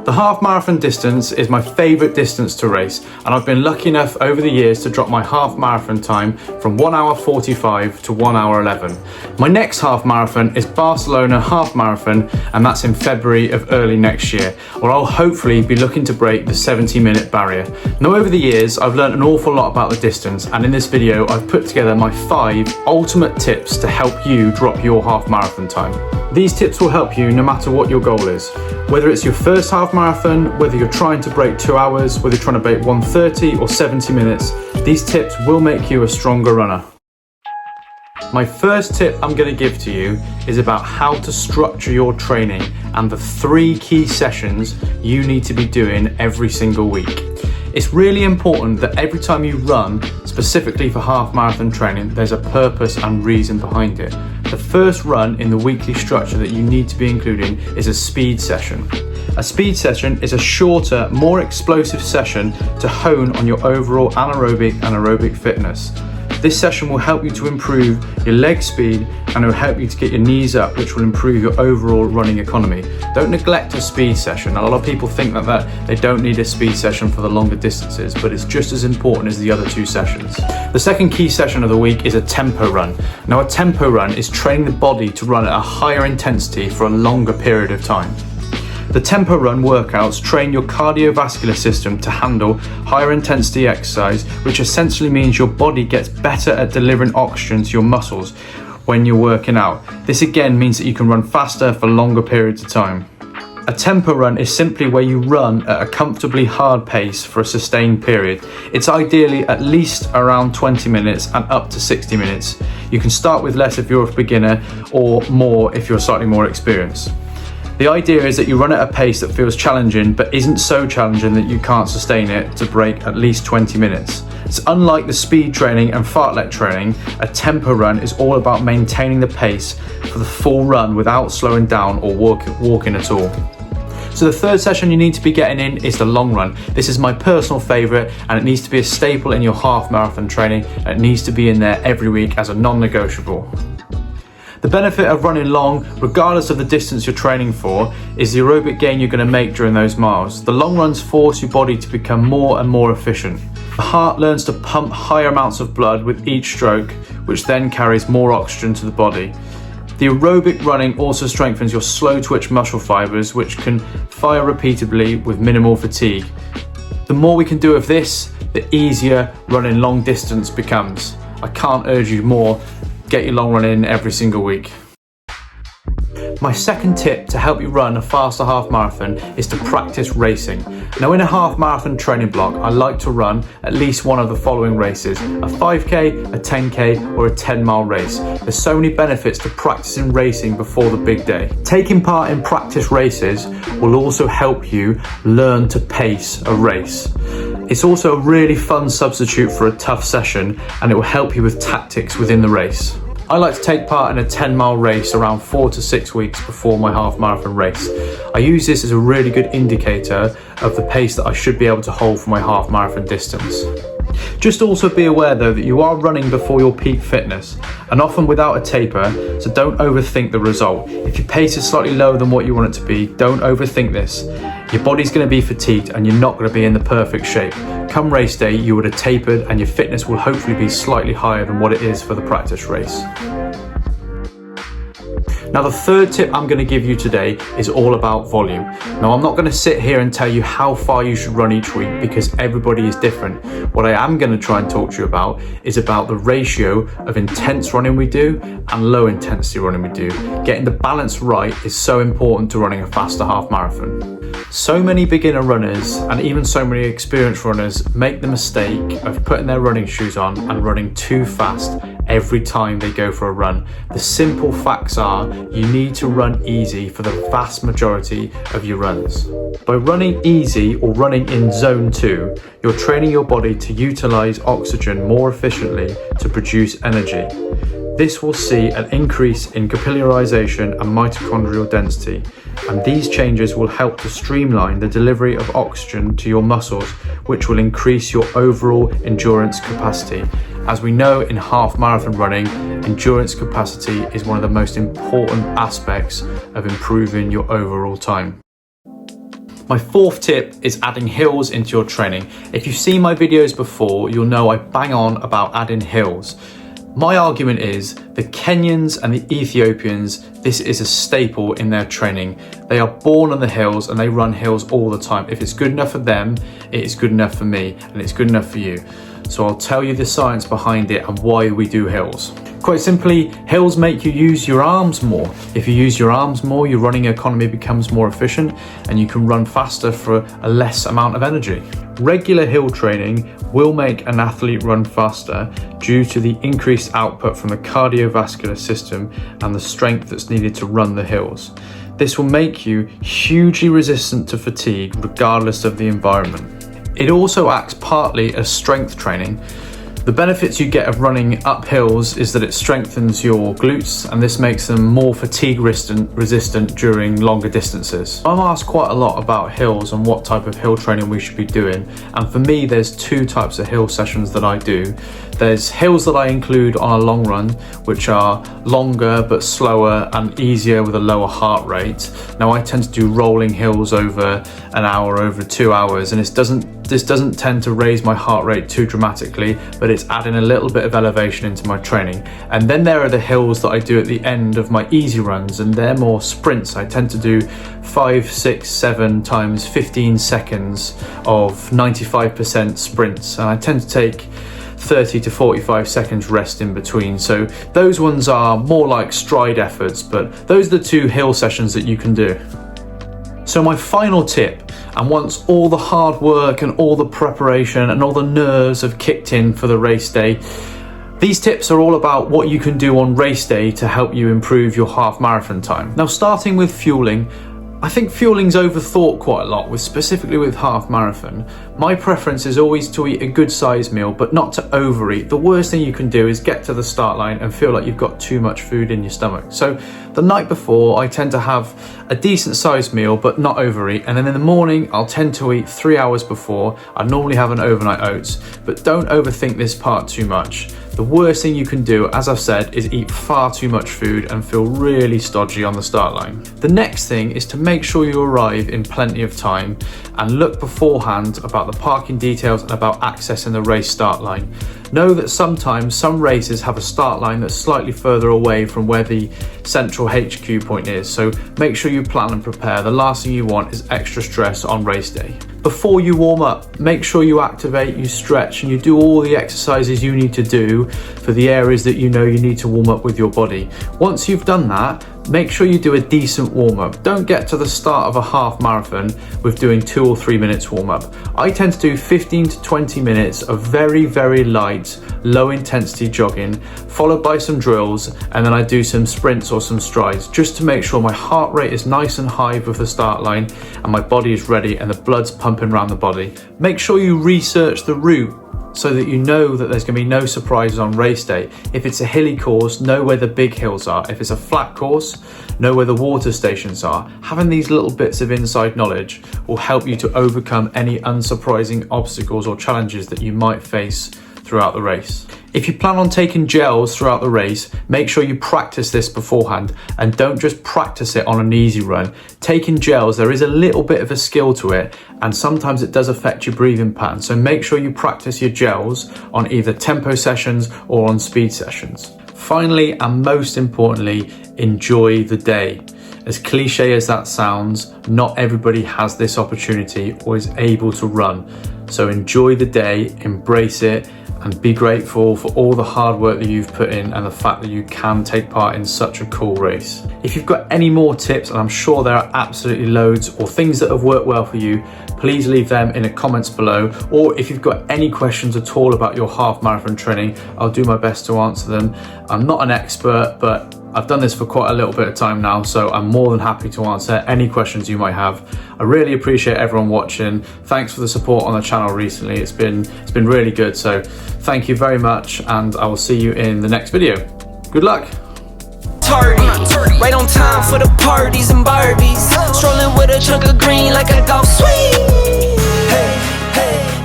The half marathon distance is my favourite distance to race, and I've been lucky enough over the years to drop my half marathon time from 1 hour 45 to 1 hour 11. My next half marathon is Barcelona half marathon, and that's in February of early next year, where I'll hopefully be looking to break the 70-minute barrier. Now, over the years I've learned an awful lot about the distance, and in this video I've put together my 5 ultimate tips to help you drop your half marathon time. These tips will help you no matter what your goal is. Whether it's your first half marathon, whether you're trying to break 2 hours, whether you're trying to break 1:30 or 70 minutes, these tips will make you a stronger runner. My first tip I'm going to give to you is about how to structure your training and the 3 key sessions you need to be doing every single week. It's really important that every time you run, specifically for half marathon training, there's a purpose and reason behind it. The first run in the weekly structure that you need to be including is a speed session. A speed session is a shorter, more explosive session to hone on your overall anaerobic and aerobic fitness. This session will help you to improve your leg speed, and it will help you to get your knees up, which will improve your overall running economy. Don't neglect a speed session. A lot of people think that they don't need a speed session for the longer distances, but it's just as important as the other 2 sessions. The second key session of the week is a tempo run. Now, a tempo run is training the body to run at a higher intensity for a longer period of time. The tempo run workouts train your cardiovascular system to handle higher intensity exercise, which essentially means your body gets better at delivering oxygen to your muscles when you're working out. This again means that you can run faster for longer periods of time. A tempo run is simply where you run at a comfortably hard pace for a sustained period. It's ideally at least around 20 minutes and up to 60 minutes. You can start with less if you're a beginner, or more if you're slightly more experienced. The idea is that you run at a pace that feels challenging but isn't so challenging that you can't sustain it to break at least 20 minutes. It's unlike the speed training and fartlek training, a tempo run is all about maintaining the pace for the full run without slowing down or walking at all. So the third session you need to be getting in is the long run. This is my personal favourite, and it needs to be a staple in your half marathon training, and it needs to be in there every week as a non-negotiable. The benefit of running long, regardless of the distance you're training for, is the aerobic gain you're going to make during those miles. The long runs force your body to become more and more efficient. The heart learns to pump higher amounts of blood with each stroke, which then carries more oxygen to the body. The aerobic running also strengthens your slow twitch muscle fibers, which can fire repeatedly with minimal fatigue. The more we can do of this, the easier running long distance becomes. I can't urge you more. Get your long run in every single week. My second tip to help you run a faster half marathon is to practice racing. Now, in a half marathon training block, I like to run at least one of the following races: a 5k, a 10k, or a 10-mile race. There's so many benefits to practicing racing before the big day. Taking part in practice races will also help you learn to pace a race. It's also a really fun substitute for a tough session, and it will help you with tactics within the race. I like to take part in a 10-mile race around 4 to 6 weeks before my half marathon race. I use this as a really good indicator of the pace that I should be able to hold for my half marathon distance. Just also be aware though that you are running before your peak fitness, and often without a taper, so don't overthink the result. If your pace is slightly lower than what you want it to be, don't overthink this. Your body's going to be fatigued and you're not going to be in the perfect shape. Come race day, you would have tapered and your fitness will hopefully be slightly higher than what it is for the practice race. Now, the third tip I'm going to give you today is all about volume. Now, I'm not going to sit here and tell you how far you should run each week because everybody is different. What I am going to try and talk to you about is about the ratio of intense running we do and low intensity running we do. Getting the balance right is so important to running a faster half marathon. So many beginner runners and even so many experienced runners make the mistake of putting their running shoes on and running too fast every time they go for a run. The simple facts are you need to run easy for the vast majority of your runs. By running easy or running in zone 2, you're training your body to utilize oxygen more efficiently to produce energy. This will see an increase in capillarization and mitochondrial density, and these changes will help to streamline the delivery of oxygen to your muscles, which will increase your overall endurance capacity. As we know in half marathon running, endurance capacity is one of the most important aspects of improving your overall time. My fourth tip is adding hills into your training. If you've seen my videos before, you'll know I bang on about adding hills. My argument is the Kenyans and the Ethiopians, this is a staple in their training. They are born on the hills and they run hills all the time. If it's good enough for them, it is good enough for me and it's good enough for you. So I'll tell you the science behind it and why we do hills. Quite simply, hills make you use your arms more. If you use your arms more, your running economy becomes more efficient and you can run faster for a less amount of energy. Regular hill training will make an athlete run faster due to the increased output from the cardiovascular system and the strength that's needed to run the hills. This will make you hugely resistant to fatigue regardless of the environment. It also acts partly as strength training. The benefits you get of running up hills is that it strengthens your glutes and this makes them more fatigue resistant during longer distances. I'm asked quite a lot about hills and what type of hill training we should be doing, and for me there's two types of hill sessions that I do. There's hills that I include on a long run, which are longer but slower and easier with a lower heart rate. Now I tend to do rolling hills over an hour, over 2 hours, and this doesn't tend to raise my heart rate too dramatically, but it's adding a little bit of elevation into my training. And then there are the hills that I do at the end of my easy runs, and they're more sprints. I tend to do 5, 6, 7 times 15 seconds of 95% sprints, and I tend to take 30 to 45 seconds rest in between. So those ones are more like stride efforts, but those are the two hill sessions that you can do. So my final tip, and once all the hard work and all the preparation and all the nerves have kicked in for the race day, these tips are all about what you can do on race day to help you improve your half marathon time. Now, starting with fueling, I think fueling's overthought quite a lot, specifically with half marathon. My preference is always to eat a good sized meal, but not to overeat. The worst thing you can do is get to the start line and feel like you've got too much food in your stomach. So the night before, I tend to have a decent sized meal, but not overeat. And then in the morning, I'll tend to eat 3 hours before. I normally have an overnight oats, but don't overthink this part too much. The worst thing you can do, as I've said, is eat far too much food and feel really stodgy on the start line. The next thing is to make sure you arrive in plenty of time and look beforehand about the parking details and about accessing the race start line. Know that sometimes some races have a start line that's slightly further away from where the central HQ point is, so make sure you plan and prepare. The last thing you want is extra stress on race day. Before you warm up, make sure you activate, you stretch, and you do all the exercises you need to do for the areas that you know you need to warm up with your body. Once you've done that, make sure you do a decent warm-up. Don't get to the start of a half marathon with doing 2 or 3 minutes warm-up. I tend to do 15 to 20 minutes of very, very light, low intensity jogging, followed by some drills, and then I do some sprints or some strides, just to make sure my heart rate is nice and high with the start line and my body is ready and the blood's pumping around the body. Make sure you research the route so that you know that there's going to be no surprises on race day. If it's a hilly course, know where the big hills are. If it's a flat course, know where the water stations are. Having these little bits of inside knowledge will help you to overcome any unsurprising obstacles or challenges that you might face throughout the race. If you plan on taking gels throughout the race, make sure you practice this beforehand and don't just practice it on an easy run. Taking gels, there is a little bit of a skill to it and sometimes it does affect your breathing pattern. So make sure you practice your gels on either tempo sessions or on speed sessions. Finally, and most importantly, enjoy the day. As cliche as that sounds, not everybody has this opportunity or is able to run. So enjoy the day, embrace it, and be grateful for all the hard work that you've put in and the fact that you can take part in such a cool race. If you've got any more tips, and I'm sure there are absolutely loads, or things that have worked well for you, please leave them in the comments below. Or if you've got any questions at all about your half marathon training, I'll do my best to answer them. I'm not an expert, but I've done this for quite a little bit of time now, so I'm more than happy to answer any questions you might have. I really appreciate everyone watching. Thanks for the support on the channel recently. It's been really good, so thank you very much, and I will see you in the next video. Good luck. Right on time for the parties and Barbies. Strolling with a chunk of green like a golf swing. Hey, hey.